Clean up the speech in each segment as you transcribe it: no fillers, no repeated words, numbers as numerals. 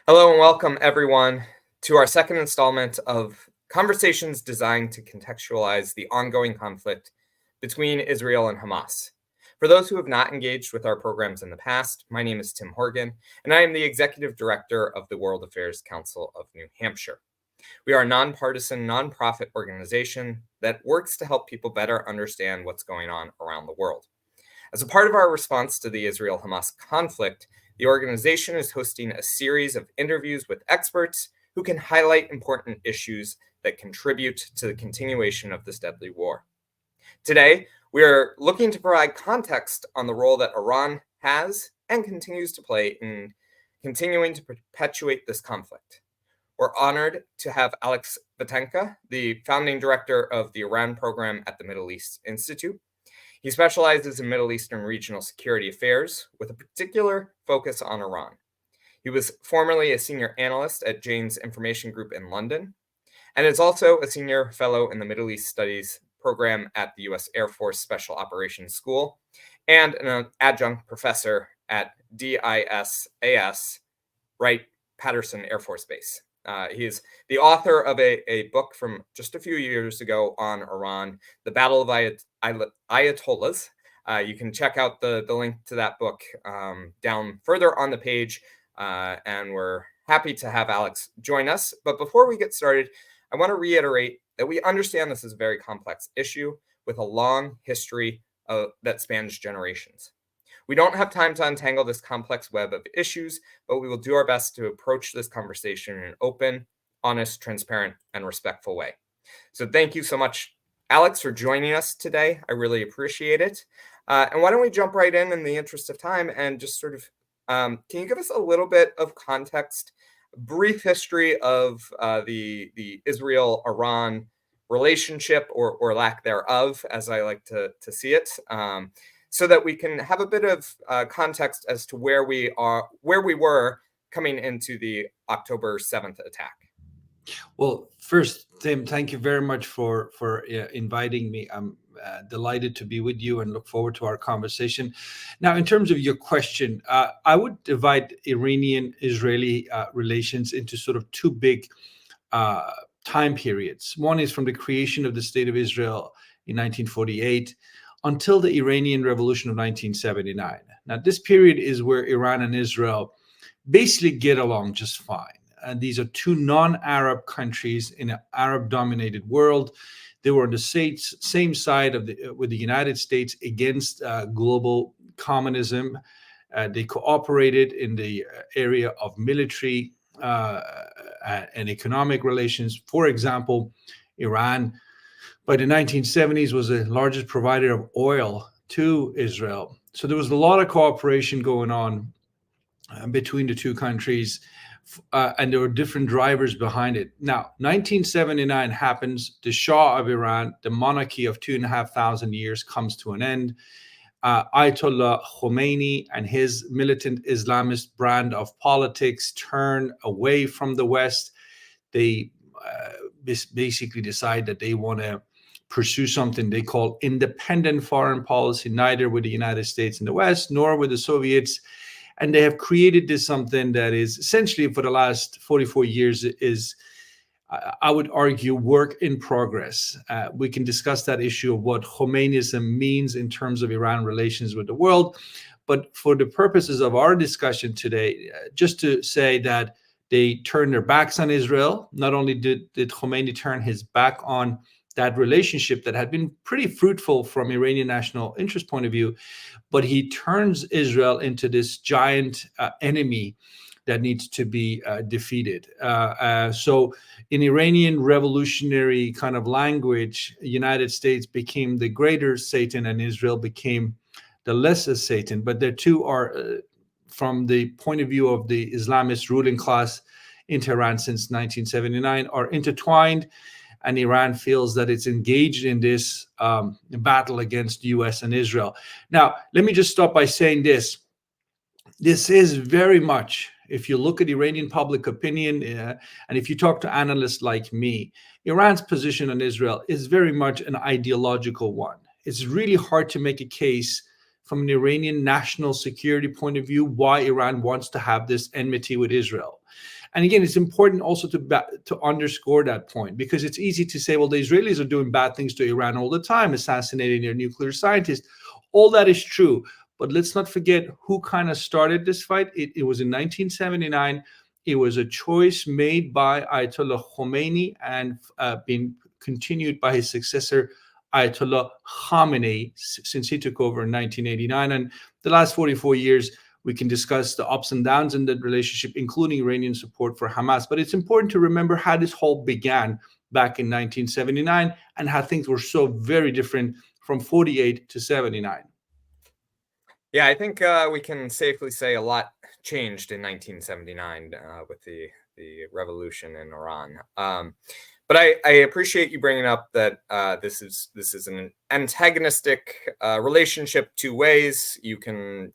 Hello and welcome, everyone, to our second installment of conversations designed to contextualize the ongoing conflict between Israel and Hamas. For those who have not engaged with our programs in the past, my name is Tim Horgan, and I am the Executive Director of the World Affairs Council of New Hampshire. We are a nonpartisan, nonprofit organization that works to help people better understand what's going on around the world. As a part of our response to the Israel-Hamas conflict, the organization is hosting a series of interviews with experts who can highlight important issues that contribute to the continuation of this deadly war. Today, we are looking to provide context on the role that Iran has and continues to play in continuing to perpetuate this conflict. We're honored to have Alex Vatanka, the founding director of the Iran program at the Middle East Institute. He specializes in Middle Eastern regional security affairs with a particular focus on Iran. He was formerly a senior analyst at Jane's Information Group in London, and is also a senior fellow in the Middle East Studies program at the U.S. Air Force Special Operations School, and an adjunct professor at DISAS, Wright-Patterson Air Force Base. He is the author of a book from just a few years ago on Iran, The Battle of Ayatollahs. You can check out the link to that book down further on the page, and we're happy to have Alex join us. But before we get started, I want to reiterate that we understand this is a very complex issue with a long history that spans generations. We don't have time to untangle this complex web of issues, but we will do our best to approach this conversation in an open, honest, transparent, and respectful way. So thank you so much, Alex, for joining us today. I really appreciate it. And why don't we jump right in the interest of time and just sort of, can you give us a little bit of context, brief history of the Israel-Iran relationship or lack thereof, as I like to see it, so that we can have a bit of context as to where we were coming into the October 7th attack. Well, first, Tim, thank you very much for inviting me. I'm delighted to be with you and look forward to our conversation. Now, in terms of your question, I would divide Iranian-Israeli relations into sort of two big time periods. One is from the creation of the State of Israel in 1948 until the Iranian Revolution of 1979. Now, this period is where Iran and Israel basically get along just fine. And these are two non-Arab countries in an Arab-dominated world. They were on the same side with the United States against global communism. They cooperated in the area of military and economic relations. For example, Iran, by the 1970s, was the largest provider of oil to Israel. So there was a lot of cooperation going on between the two countries, and there were different drivers behind it. Now, 1979 happens. The Shah of Iran, the monarchy of 2,500 years, comes to an end. Ayatollah Khomeini and his militant Islamist brand of politics turn away from the West. They basically decide that they want to pursue something they call independent foreign policy, neither with the United States and the West, nor with the Soviets. And they have created this something that is essentially, for the last 44 years, is, I would argue, work in progress. We can discuss that issue of what Khomeinism means in terms of Iran relations with the world. But for the purposes of our discussion today, just to say that they turned their backs on Israel. Not only did Khomeini turn his back on that relationship that had been pretty fruitful from Iranian national interest point of view, but he turns Israel into this giant enemy that needs to be defeated. So in Iranian revolutionary kind of language, United States became the greater Satan and Israel became the lesser Satan. But the two are, from the point of view of the Islamist ruling class in Tehran since 1979, are intertwined. And Iran feels that it's engaged in this battle against the U.S. and Israel. Now, let me just stop by saying this. This is very much, if you look at Iranian public opinion, and if you talk to analysts like me, Iran's position on Israel is very much an ideological one. It's really hard to make a case from an Iranian national security point of view why Iran wants to have this enmity with Israel. And again, it's important also to underscore that point, because it's easy to say, well, the Israelis are doing bad things to Iran all the time, assassinating their nuclear scientists. All that is true. But let's not forget who kind of started this fight. It was in 1979. It was a choice made by Ayatollah Khomeini and been continued by his successor, Ayatollah Khamenei, since he took over in 1989. And the last 44 years, we can discuss the ups and downs in that relationship, including Iranian support for Hamas. But it's important to remember how this whole began back in 1979 and how things were so very different from 48 to 79. Yeah, I think we can safely say a lot changed in 1979 with the revolution in Iran. But I appreciate you bringing up that this is an antagonistic relationship two ways. You can,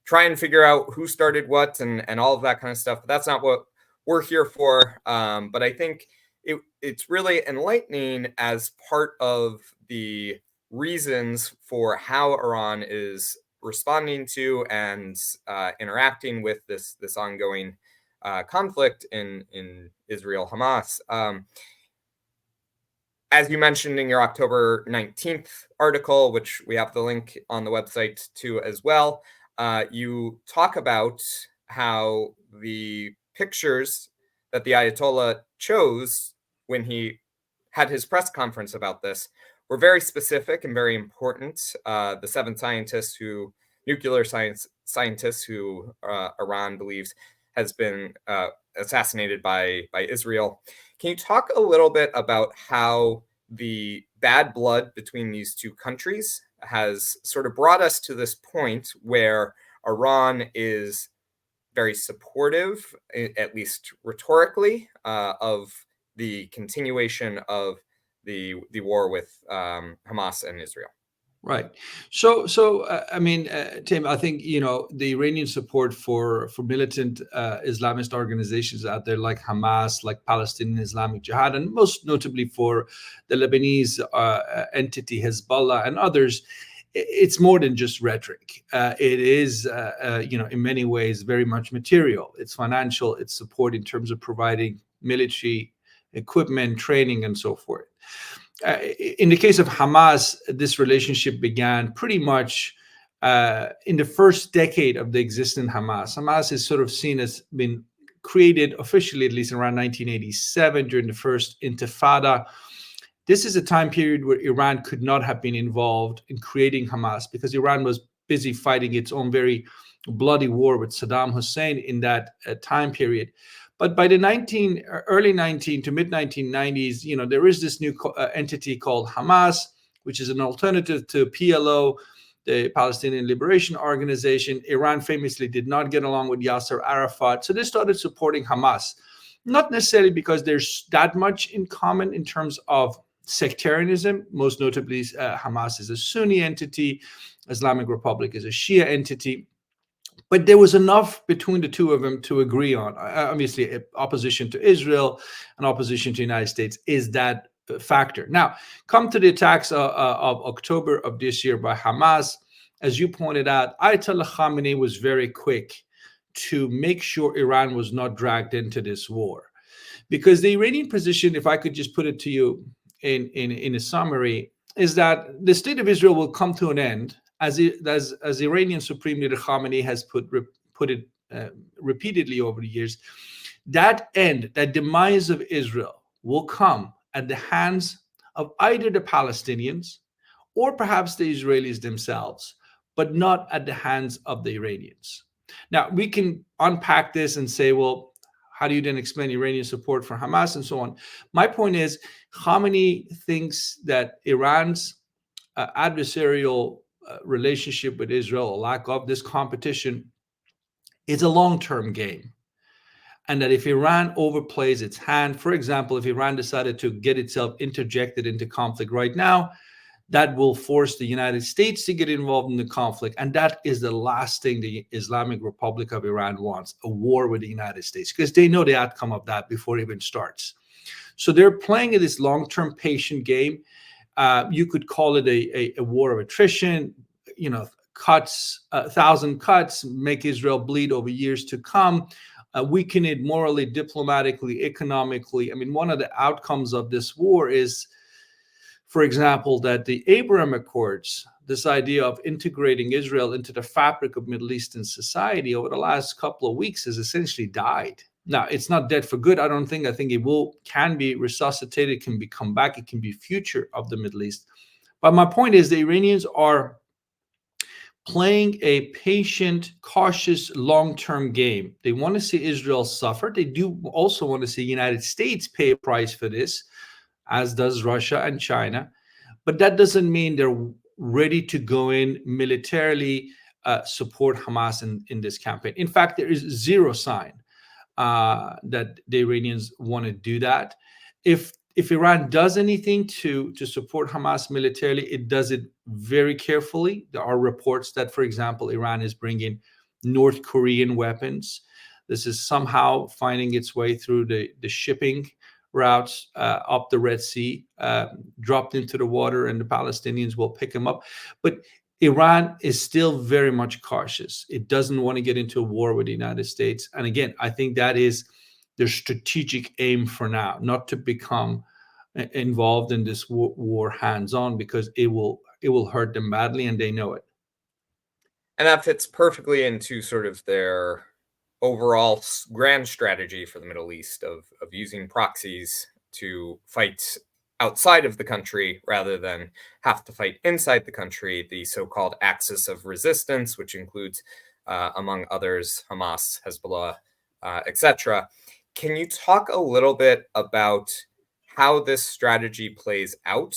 try and figure out who started what and all of that kind of stuff. But that's not what we're here for. But I think it's really enlightening as part of the reasons for how Iran is responding to and interacting with this ongoing conflict in Israel Hamas. As you mentioned in your October 19th article, which we have the link on the website to as well, you talk about how the pictures that the Ayatollah chose when he had his press conference about this were very specific and very important. The 7 nuclear scientists who Iran believes has been assassinated by Israel. Can you talk a little bit about how the bad blood between these two countries has sort of brought us to this point where Iran is very supportive, at least rhetorically, of the continuation of the war with Hamas and Israel? Right. So I mean, Tim, I think the Iranian support for militant Islamist organizations out there like Hamas, like Palestinian Islamic Jihad, and most notably for the Lebanese entity Hezbollah and others, it's more than just rhetoric. It is, in many ways, very much material. It's financial. It's support in terms of providing military equipment, training, and so forth. In the case of Hamas, this relationship began pretty much in the first decade of the existence of Hamas. Hamas is sort of seen as been created officially, at least around 1987, during the first Intifada. This is a time period where Iran could not have been involved in creating Hamas because Iran was busy fighting its own very bloody war with Saddam Hussein in that time period. But by the early 19 to mid 1990s, there is this new entity called Hamas, which is an alternative to PLO, the Palestinian Liberation Organization. Iran famously did not get along with Yasser Arafat, so they started supporting Hamas. Not necessarily because there's that much in common in terms of sectarianism. Most notably, Hamas is a Sunni entity, Islamic Republic is a Shia entity. But there was enough between the two of them to agree on. Obviously, opposition to Israel and opposition to the United States is that factor. Now, come to the attacks of October of this year by Hamas. As you pointed out, Ayatollah Khamenei was very quick to make sure Iran was not dragged into this war. Because the Iranian position, if I could just put it to you in a summary, is that the state of Israel will come to an end as Iranian Supreme Leader Khamenei has put it repeatedly over the years. That demise of Israel will come at the hands of either the Palestinians or perhaps the Israelis themselves, but not at the hands of the Iranians. Now, we can unpack this and say, well, how do you then explain Iranian support for Hamas and so on? My point is, Khamenei thinks that Iran's adversarial relationship with Israel, or lack of this competition, is a long-term game. And that if Iran overplays its hand, for example, if Iran decided to get itself interjected into conflict right now, that will force the United States to get involved in the conflict. And that is the last thing the Islamic Republic of Iran wants, a war with the United States, because they know the outcome of that before it even starts. So they're playing this long-term patient game. You could call it a war of attrition, cuts, 1,000 cuts, make Israel bleed over years to come. weaken it morally, diplomatically, economically. I mean, one of the outcomes of this war is, for example, that the Abraham Accords, this idea of integrating Israel into the fabric of Middle Eastern society over the last couple of weeks, has essentially died. Now, it's not dead for good, I don't think. I think it can be resuscitated, can be come back, it can be future of the Middle East. But my point is the Iranians are playing a patient, cautious, long-term game. They want to see Israel suffer. They do also want to see the United States pay a price for this, as does Russia and China. But that doesn't mean they're ready to go in militarily, support Hamas in this campaign. In fact, there is zero sign that the Iranians want to do that. If Iran does anything to support Hamas militarily, it does it very carefully. There are reports that, for example, Iran is bringing North Korean weapons. This is somehow finding its way through the shipping routes up the Red Sea, dropped into the water, and the Palestinians will pick them up. But Iran is still very much cautious. It doesn't want to get into a war with the United States. And again, I think that is their strategic aim for now, not to become involved in this war hands-on, because it will hurt them badly, and they know it. And that fits perfectly into sort of their overall grand strategy for the Middle East of using proxies to fight outside of the country rather than have to fight inside the country, the so-called axis of resistance, which includes, among others, Hamas, Hezbollah, etc. Can you talk a little bit about how this strategy plays out,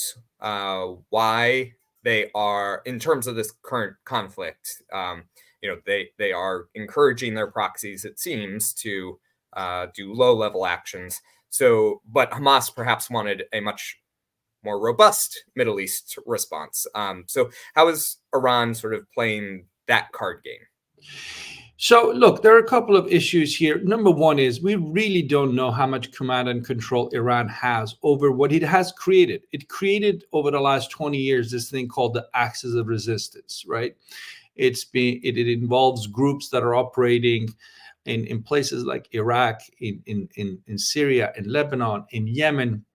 why they are, in terms of this current conflict, they are encouraging their proxies, it seems, to do low-level actions. So, but Hamas perhaps wanted a much more robust Middle East response. So how is Iran sort of playing that card game? So, look, there are a couple of issues here. Number one is we really don't know how much command and control Iran has over what it has created. It created over the last 20 years this thing called the axis of resistance, right? It involves groups that are operating in places like Iraq, in Syria, in Lebanon, in Yemen,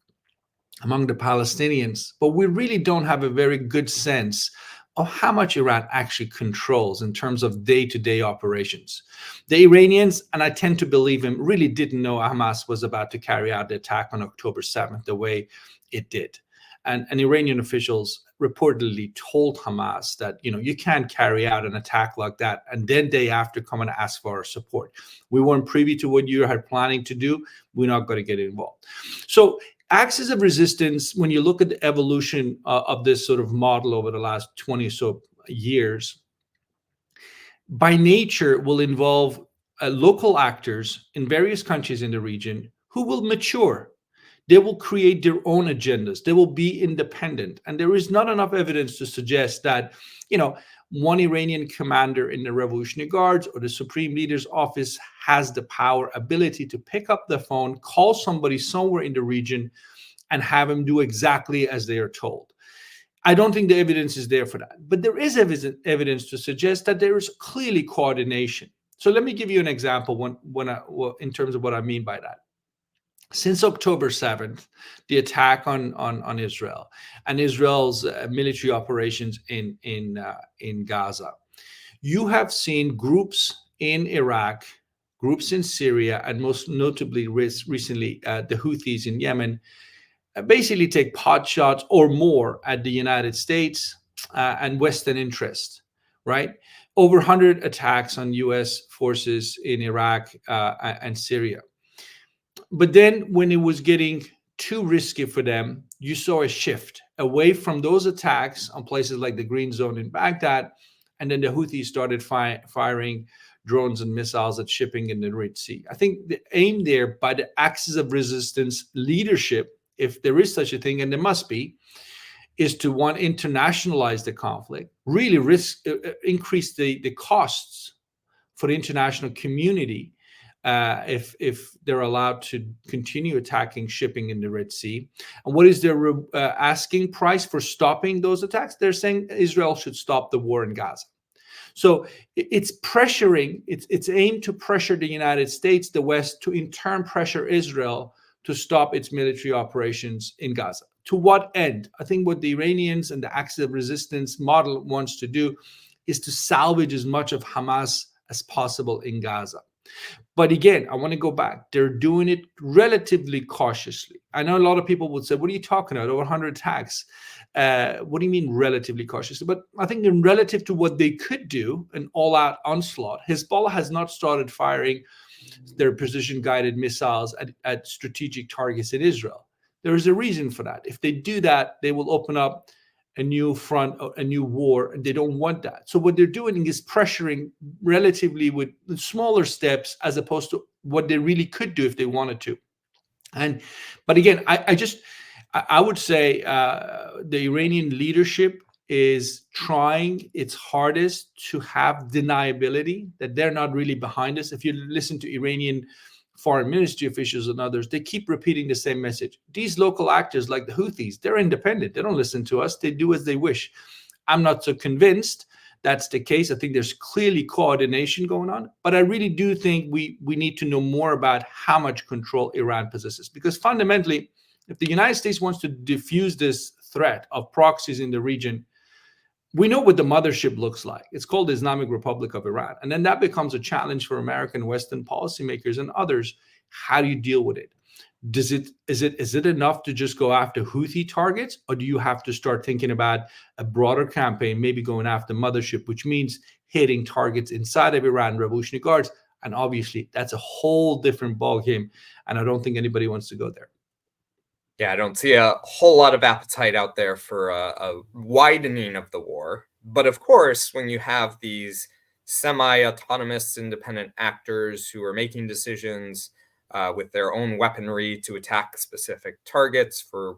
among the Palestinians. But we really don't have a very good sense of how much Iran actually controls in terms of day-to-day operations. The Iranians, and I tend to believe him, really didn't know Hamas was about to carry out the attack on October 7th the way it did. And Iranian officials reportedly told Hamas that, you can't carry out an attack like that and then day after come and ask for our support. We weren't privy to what you had planning to do. We're not going to get involved. So axis of resistance, when you look at the evolution of this sort of model over the last 20 or so years, by nature will involve local actors in various countries in the region who will mature. They will create their own agendas. They will be independent. And there is not enough evidence to suggest that, one Iranian commander in the Revolutionary Guards or the Supreme Leader's office has the power, ability to pick up the phone, call somebody somewhere in the region, and have him do exactly as they are told. I don't think the evidence is there for that. But there is evidence to suggest that there is clearly coordination. So let me give you an example in terms of what I mean by that. Since October 7th, the attack on Israel and Israel's military operations in Gaza, you have seen groups in Iraq, groups in Syria, and most notably recently the Houthis in Yemen, basically take pot shots or more at the United States and Western interests, right? Over 100 attacks on U.S. forces in Iraq and Syria. But then when it was getting too risky for them, you saw a shift away from those attacks on places like the Green Zone in Baghdad. And then the Houthis started firing drones and missiles at shipping in the Red Sea. I think the aim there by the axis of resistance leadership, if there is such a thing, and there must be, is to internationalize the conflict, really increase the costs for the international community if they're allowed to continue attacking shipping in the Red Sea. And what is their asking price for stopping those attacks? They're saying Israel should stop the war in Gaza. So it's pressuring, it's aimed to pressure the United States, the West, to in turn pressure Israel to stop its military operations in Gaza. To what end? I think what the Iranians and the axis of resistance model wants to do is to salvage as much of Hamas as possible in Gaza. But again, I want to go back. They're doing it relatively cautiously. I know a lot of people would say, what are you talking about? Over 100 attacks. What do you mean relatively cautiously? But I think in relative to what they could do, an all-out onslaught, Hezbollah has not started firing their precision-guided missiles at strategic targets in Israel. There is a reason for that. If they do that, they will open up a new front, a new war, and they don't want that. So what they're doing is pressuring relatively with smaller steps as opposed to what they really could do if they wanted to. But again, I would say the Iranian leadership is trying its hardest to have deniability that they're not really behind us. If you listen to Iranian foreign ministry officials and others, they keep repeating the same message. These local actors like the Houthis, they're independent. They don't listen to us. They do as they wish. I'm not so convinced that's the case. I think there's clearly coordination going on, but I really do think we need to know more about how much control Iran possesses, because fundamentally, if the United States wants to diffuse this threat of proxies in the region, we know what the mothership looks like. It's called the Islamic Republic of Iran. And then that becomes a challenge for American Western policymakers and others. How do you deal with it? Is it enough to just go after Houthi targets, or do you have to start thinking about a broader campaign, maybe going after mothership, which means hitting targets inside of Iran, Revolutionary Guards? And obviously, that's a whole different ballgame, and I don't think anybody wants to go there. Yeah, I don't see a whole lot of appetite out there for a widening of the war. But of course, when you have these semi-autonomous independent actors who are making decisions with their own weaponry to attack specific targets for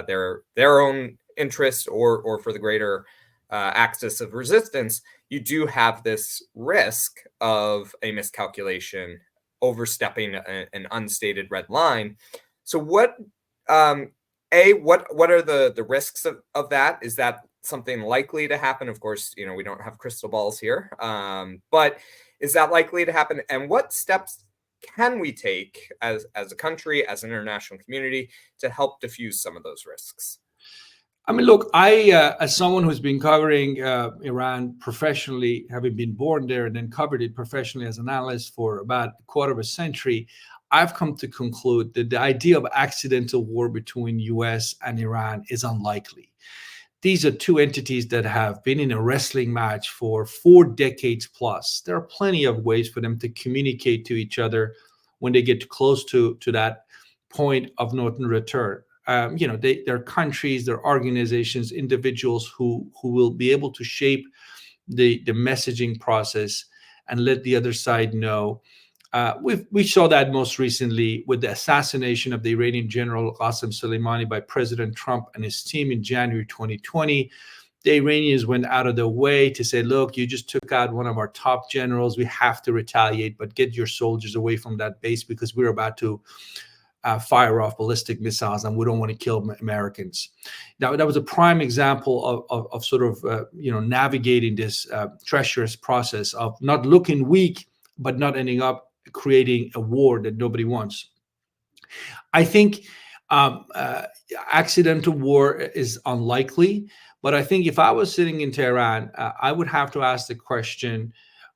their own interest or for the greater axis of resistance, you do have this risk of a miscalculation, overstepping an unstated red line. So what are the risks of that? Is that something likely to happen? Of course, we don't have crystal balls here, but is that likely to happen? And what steps can we take as a country, as an international community, to help diffuse some of those risks? I mean, look, as someone who's been covering Iran professionally, having been born there and then covered it professionally as an analyst for about a quarter of a century, I've come to conclude that the idea of accidental war between US and Iran is unlikely. These are two entities that have been in a wrestling match for 4 decades plus. There are plenty of ways for them to communicate to each other when they get close to that point of no return. They're countries, they're organizations, individuals who will be able to shape the messaging process and let the other side know. We saw that most recently with the assassination of the Iranian general Qasem Soleimani by President Trump and his team in January 2020. The Iranians went out of their way to say, look, you just took out one of our top generals. We have to retaliate, but get your soldiers away from that base because we're about to fire off ballistic missiles and we don't want to kill Americans. Now, that was a prime example of sort of, navigating this treacherous process of not looking weak, but not ending up creating a war that nobody wants. I think accidental war is unlikely, but I think if I was sitting in Tehran, I would have to ask the question,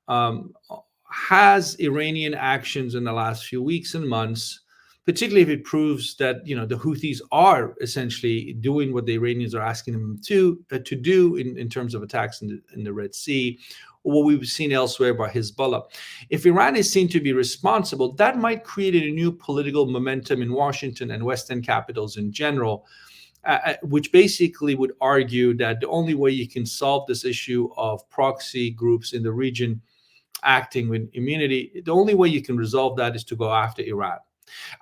has Iranian actions in the last few weeks and months, particularly if it proves that the Houthis are essentially doing what the Iranians are asking them to do in terms of attacks in the Red Sea, or what we've seen elsewhere by Hezbollah. If Iran is seen to be responsible, that might create a new political momentum in Washington and Western capitals in general, which basically would argue that the only way you can solve this issue of proxy groups in the region acting with immunity, the only way you can resolve that is to go after Iran.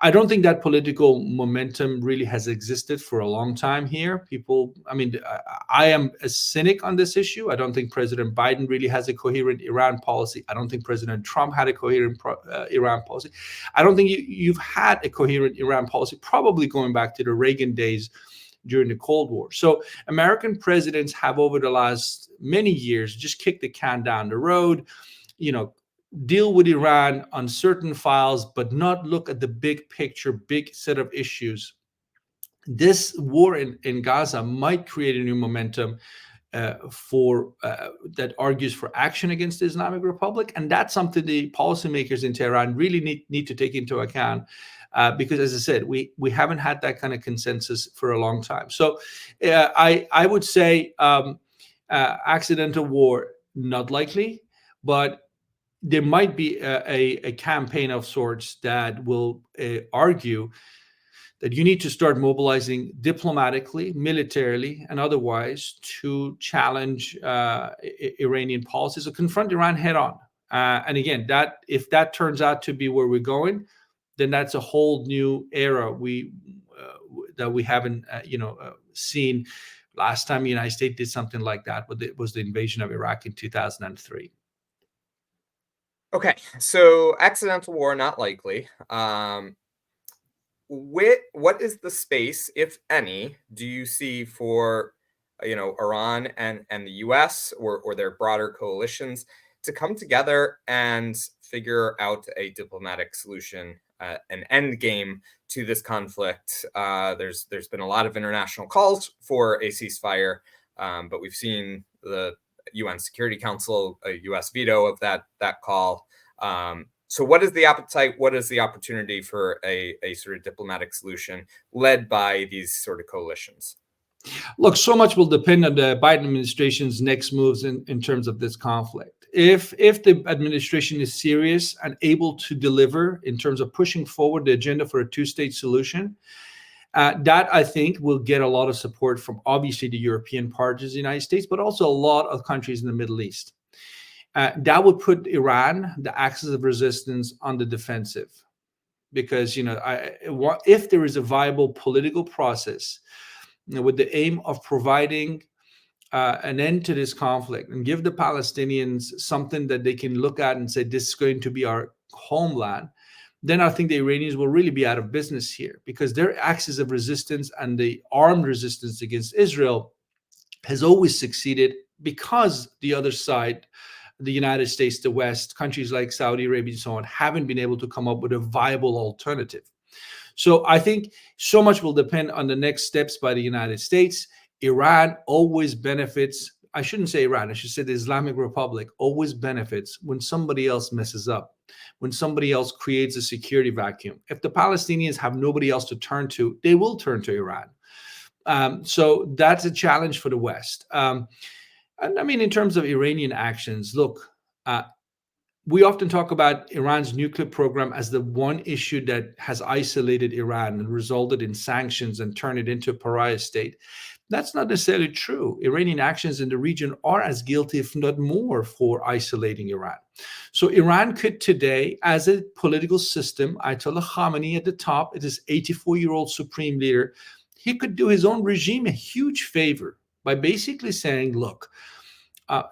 I don't think that political momentum really has existed for a long time here. I am a cynic on this issue. I don't think President Biden really has a coherent Iran policy. I don't think President Trump had a coherent Iran policy. I don't think you've had a coherent Iran policy, probably going back to the Reagan days during the Cold War. So American presidents have over the last many years just kicked the can down the road, deal with Iran on certain files, but not look at the big picture, big set of issues. This war in Gaza might create a new momentum for that argues for action against the Islamic Republic, and that's something the policymakers in Tehran really need to take into account, because, as I said, we haven't had that kind of consensus for a long time. So I would say accidental war, not likely, but there might be a campaign of sorts that will argue that you need to start mobilizing diplomatically, militarily, and otherwise to challenge Iranian policies or confront Iran head on. And again, that if that turns out to be where we're going, then that's a whole new era that we haven't seen. Last time the United States did something like that was the invasion of Iraq in 2003. Okay, so accidental war, not likely. What is the space, if any, do you see for Iran and the US or their broader coalitions to come together and figure out a diplomatic solution, an end game to this conflict? There's been a lot of international calls for a ceasefire, but we've seen the UN Security Council, a US veto of that call. So what is the appetite? What is the opportunity for a sort of diplomatic solution led by these sort of coalitions? Look, so much will depend on the Biden administration's next moves in terms of this conflict. If the administration is serious and able to deliver in terms of pushing forward the agenda for a two-state solution, that I think will get a lot of support from obviously the European partners, the United States, but also a lot of countries in the Middle East. That would put Iran, the axis of resistance, on the defensive, because if there is a viable political process with the aim of providing an end to this conflict and give the Palestinians something that they can look at and say, this is going to be our homeland, then I think the Iranians will really be out of business here, because their axis of resistance and the armed resistance against Israel has always succeeded because the other side, the United States, the West, countries like Saudi Arabia and so on, haven't been able to come up with a viable alternative. So I think so much will depend on the next steps by the United States. Iran always benefits. I shouldn't say Iran, I should say the Islamic Republic always benefits when somebody else messes up, when somebody else creates a security vacuum. If the Palestinians have nobody else to turn to, they will turn to Iran. So that's a challenge for the West. And I mean, in terms of Iranian actions, look, we often talk about Iran's nuclear program as the one issue that has isolated Iran and resulted in sanctions and turned it into a pariah state. That's not necessarily true. Iranian actions in the region are as guilty, if not more, for isolating Iran. So Iran could today, as a political system, Ayatollah Khamenei at the top, it is 84-year-old supreme leader, he could do his own regime a huge favor by basically saying, look,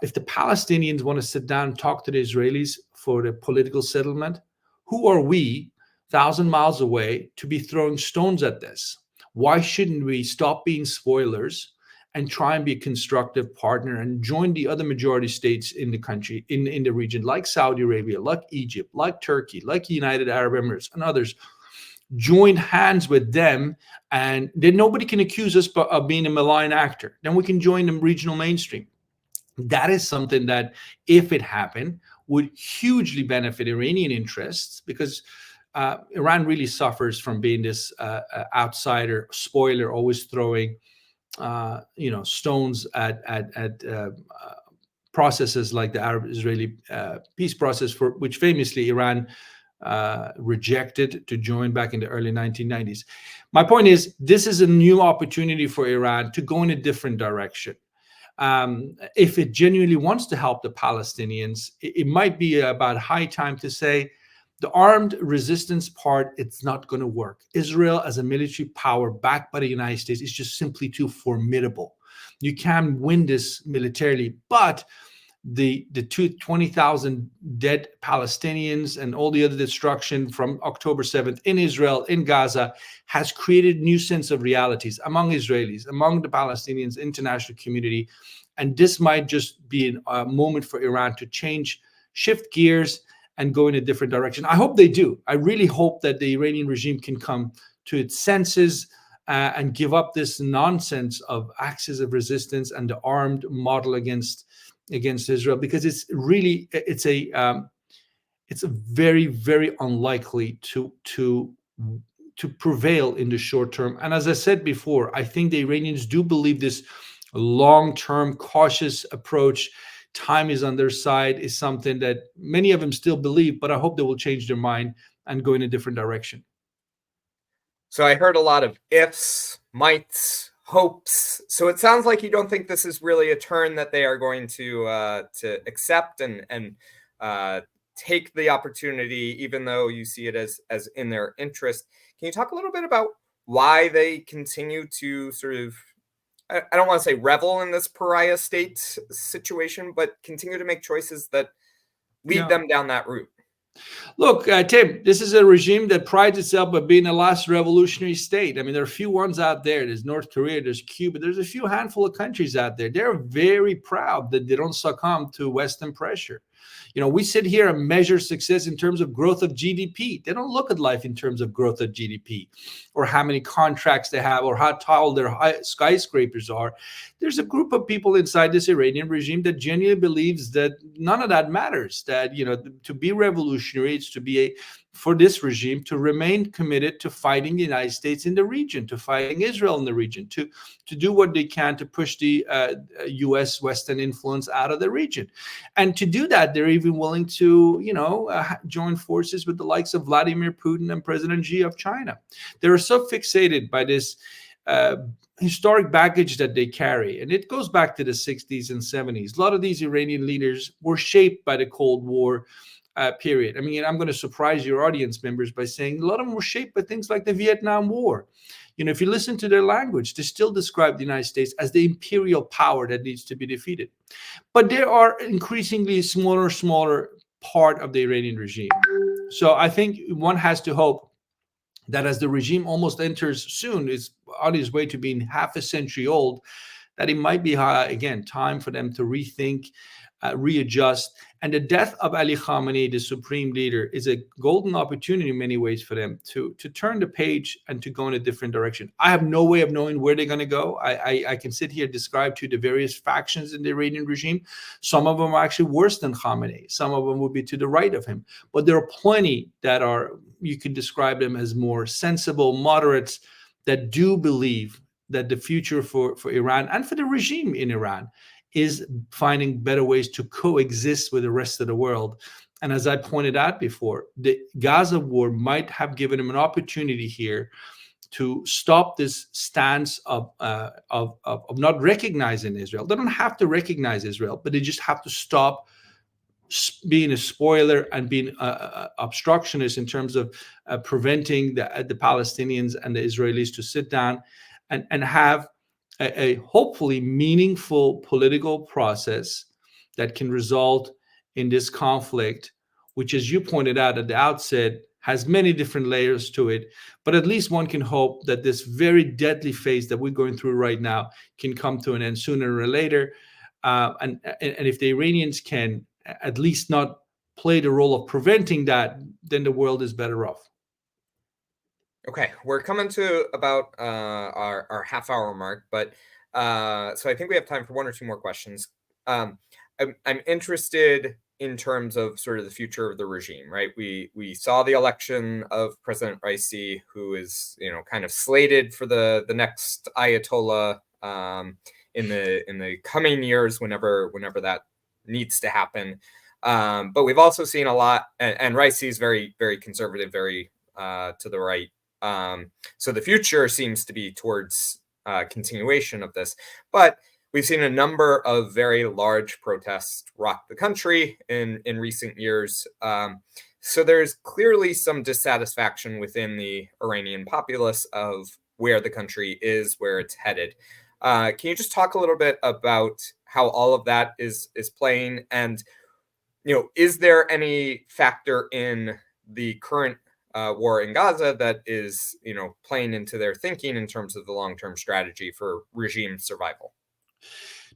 if the Palestinians want to sit down and talk to the Israelis for the political settlement, who are we, 1,000 miles away, to be throwing stones at this? Why shouldn't we stop being spoilers and try and be a constructive partner and join the other majority states in the country, in the region, like Saudi Arabia, like Egypt, like Turkey, like the United Arab Emirates and others? Join hands with them, and then nobody can accuse us of being a malign actor. Then we can join the regional mainstream. That is something that, if it happened, would hugely benefit Iranian interests, because Iran really suffers from being this outsider, spoiler, always throwing stones at processes like the Arab-Israeli peace process, for which famously Iran rejected to join back in the early 1990s. My point is, this is a new opportunity for Iran to go in a different direction. If it genuinely wants to help the Palestinians, it might be about high time to say, the armed resistance part, it's not going to work. Israel as a military power backed by the United States is just simply too formidable. You can win this militarily, but the 20,000 dead Palestinians and all the other destruction from October 7th in Israel, in Gaza, has created new sense of realities among Israelis, among the Palestinians, international community. And this might just be a moment for Iran to shift gears and go in a different direction. I hope they do. I really hope that the Iranian regime can come to its senses and give up this nonsense of axis of resistance and the armed model against Israel, because it's very, very unlikely to prevail in the short term. And as I said before, I think the Iranians do believe this long-term cautious approach, time is on their side, is something that many of them still believe, but I hope they will change their mind and go in a different direction. So I heard a lot of ifs, mights, hopes. So it sounds like you don't think this is really a turn that they are going to accept and take the opportunity, even though you see it as in their interest. Can you talk a little bit about why they continue to sort of, I don't want to say revel in this pariah state situation, but continue to make choices that lead them down that route? Look, Tim, this is a regime that prides itself by being the last revolutionary state. I mean, there are a few ones out there. There's North Korea, there's Cuba, there's a few handful of countries out there. They're very proud that they don't succumb to Western pressure. You know, we sit here and measure success in terms of growth of GDP. They don't look at life in terms of growth of GDP or how many contracts they have or how tall their skyscrapers are. There's a group of people inside this Iranian regime that genuinely believes that none of that matters, that, you know, to be revolutionary, it's to be for this regime to remain committed to fighting the United States in the region, to fighting Israel in the region, to do what they can to push the U.S. Western influence out of the region. And to do that, they're even willing to, you know, join forces with the likes of Vladimir Putin and President Xi of China. They're so fixated by this historic baggage that they carry. And it goes back to the 60s and 70s. A lot of these Iranian leaders were shaped by the Cold War period. I mean, I'm going to surprise your audience members by saying a lot of them were shaped by things like the Vietnam War. You know, if you listen to their language, they still describe the United States as the imperial power that needs to be defeated. But there are increasingly smaller part of the Iranian regime. So I think one has to hope that as the regime almost enters soon, is on its way to being half a century old, that it might be, again, time for them to rethink, readjust. And the death of Ali Khamenei, the supreme leader, is a golden opportunity in many ways for them to turn the page and to go in a different direction. I have no way of knowing where they're going to go. I can sit here and describe to you the various factions in the Iranian regime. Some of them are actually worse than Khamenei. Some of them would be to the right of him. But there are plenty that are, you could describe them as more sensible moderates that do believe that the future for Iran and for the regime in Iran is finding better ways to coexist with the rest of the world. And as I pointed out before, the Gaza war might have given them an opportunity here to stop this stance of not recognizing Israel. They don't have to recognize Israel, but they just have to stop being a spoiler and being obstructionist in terms of preventing the Palestinians and the Israelis to sit down and have a hopefully meaningful political process that can result in this conflict, which, as you pointed out at the outset, has many different layers to it. But at least one can hope that this very deadly phase that we're going through right now can come to an end sooner or later. And if the Iranians can at least not play the role of preventing that, then the world is better off. Okay, we're coming to about our half-hour mark, but so I think we have time for one or two more questions. I'm interested in terms of sort of the future of the regime, right? We saw the election of President Raisi, who is, you know, kind of slated for the next Ayatollah in the coming years, whenever that needs to happen. But we've also seen a lot, and Raisi is very, very conservative, very to the right. So the future seems to be towards continuation of this. But we've seen a number of very large protests rock the country in recent years. So there's clearly some dissatisfaction within the Iranian populace of where the country is, where it's headed. Can you just talk a little bit about how all of that is playing? And, is there any factor in the current war in Gaza that is, playing into their thinking in terms of the long-term strategy for regime survival?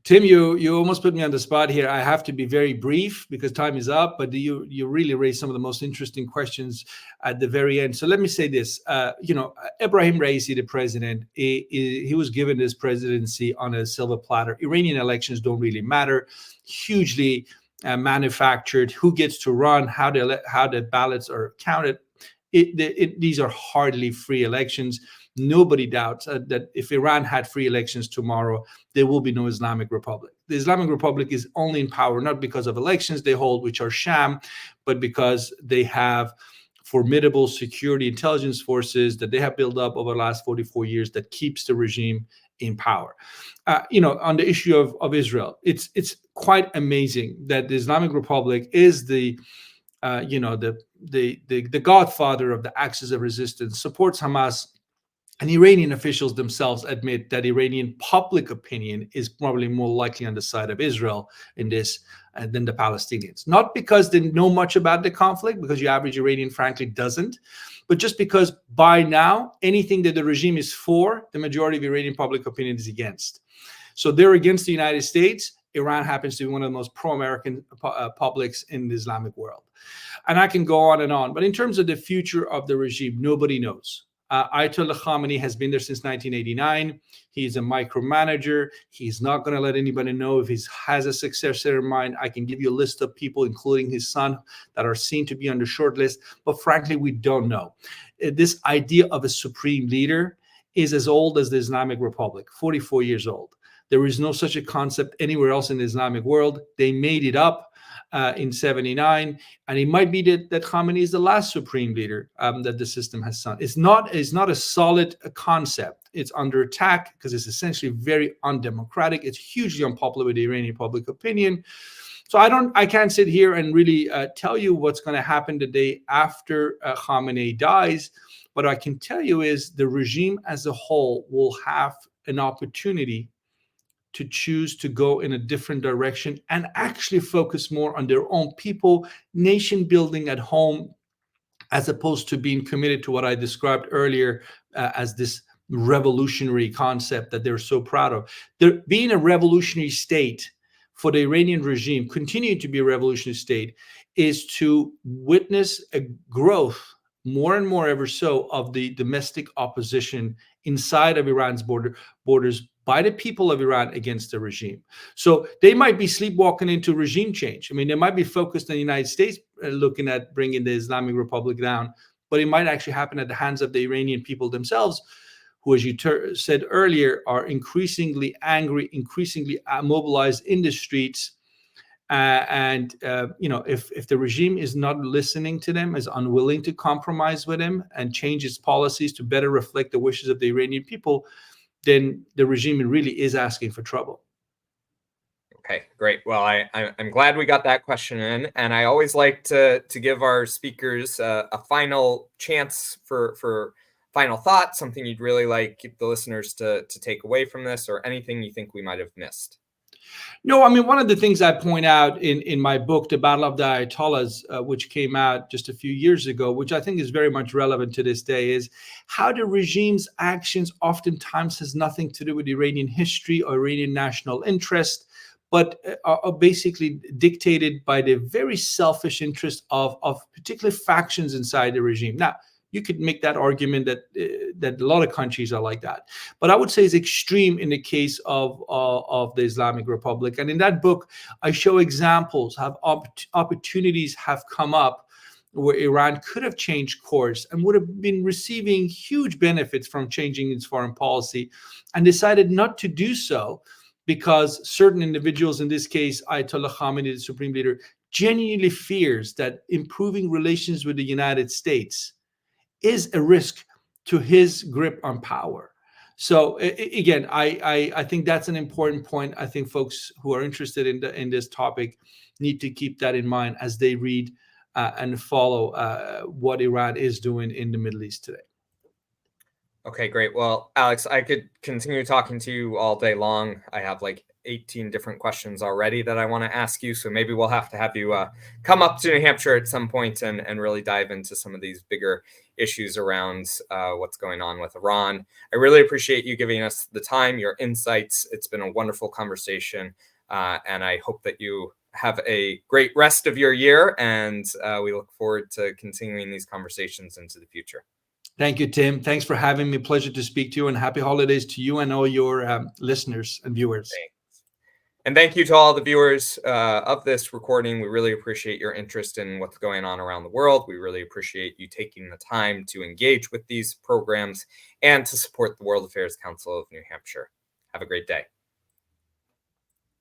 Tim, you almost put me on the spot here. I have to be very brief because time is up, but you really raised some of the most interesting questions at the very end. So let me say this. Ebrahim Raisi, the president, he was given this presidency on a silver platter. Iranian elections don't really matter. Hugely manufactured. Who gets to run? How the ballots are counted. These are hardly free elections. Nobody doubts that if Iran had free elections tomorrow, there will be no Islamic Republic. The Islamic Republic is only in power not because of elections they hold, which are sham, but because they have formidable security intelligence forces that they have built up over the last 44 years that keeps the regime in power. On the issue of Israel, it's quite amazing that the Islamic Republic is the godfather of the axis of resistance, supports Hamas. And Iranian officials themselves admit that Iranian public opinion is probably more likely on the side of Israel in this than the Palestinians. Not because they know much about the conflict, because your average Iranian frankly doesn't, but just because by now, anything that the regime is for, the majority of Iranian public opinion is against. So they're against the United States. Iran happens to be one of the most pro-American publics in the Islamic world. And I can go on and on. But in terms of the future of the regime, nobody knows. Ayatollah Khamenei has been there since 1989. He's a micromanager. He's not going to let anybody know if he has a successor in mind. I can give you a list of people, including his son, that are seen to be on the short list. But frankly, we don't know. This idea of a supreme leader is as old as the Islamic Republic, 44 years old. There is no such a concept anywhere else in the Islamic world. They made it up in 79, and it might be that Khamenei is the last supreme leader that the system has seen. It's not a solid concept. It's under attack because it's essentially very undemocratic. It's hugely unpopular with the Iranian public opinion. So I can't sit here and really tell you what's going to happen the day after Khamenei dies. What I can tell you is the regime as a whole will have an opportunity to choose to go in a different direction and actually focus more on their own people, nation building at home, as opposed to being committed to what I described earlier as this revolutionary concept that they're so proud of. Being a revolutionary state for the Iranian regime, continuing to be a revolutionary state, is to witness a growth more and more ever so of the domestic opposition inside of Iran's borders by the people of Iran against the regime. So they might be sleepwalking into regime change. I mean, they might be focused on the United States looking at bringing the Islamic Republic down, but it might actually happen at the hands of the Iranian people themselves, who, as you said earlier, are increasingly angry, increasingly mobilized in the streets. If the regime is not listening to them, is unwilling to compromise with them and change its policies to better reflect the wishes of the Iranian people, then the regime really is asking for trouble. Okay, great. Well, I'm glad we got that question in, and I always like to give our speakers a final chance for final thought, something you'd really like the listeners to take away from this, or anything you think we might have missed. No, I mean, one of the things I point out in my book, The Battle of the Ayatollahs, which came out just a few years ago, which I think is very much relevant to this day, is how the regime's actions oftentimes has nothing to do with Iranian history or Iranian national interest, but are basically dictated by the very selfish interest of particular factions inside the regime. Now, you could make that argument that a lot of countries are like that, but I would say it's extreme in the case of the Islamic Republic. And in that book, I show examples of opportunities have come up where Iran could have changed course and would have been receiving huge benefits from changing its foreign policy, and decided not to do so because certain individuals, in this case Ayatollah Khamenei, the supreme leader, genuinely fears that improving relations with the United States is a risk to his grip on power. So again, I think that's an important point. I think folks who are interested in this topic need to keep that in mind as they read and follow what Iran is doing in the Middle East today. Okay, great. Well, Alex, I could continue talking to you all day long. I have like 18 different questions already that I want to ask you. So maybe we'll have you come up to New Hampshire at some point and really dive into some of these bigger issues around what's going on with Iran. I really appreciate you giving us the time, your insights. It's been a wonderful conversation. And I hope that you have a great rest of your year. And we look forward to continuing these conversations into the future. Thank you, Tim. Thanks for having me. Pleasure to speak to you, and happy holidays to you and all your listeners and viewers. Thanks. And thank you to all the viewers of this recording. We really appreciate your interest in what's going on around the world. We really appreciate you taking the time to engage with these programs and to support the World Affairs Council of New Hampshire. Have a great day.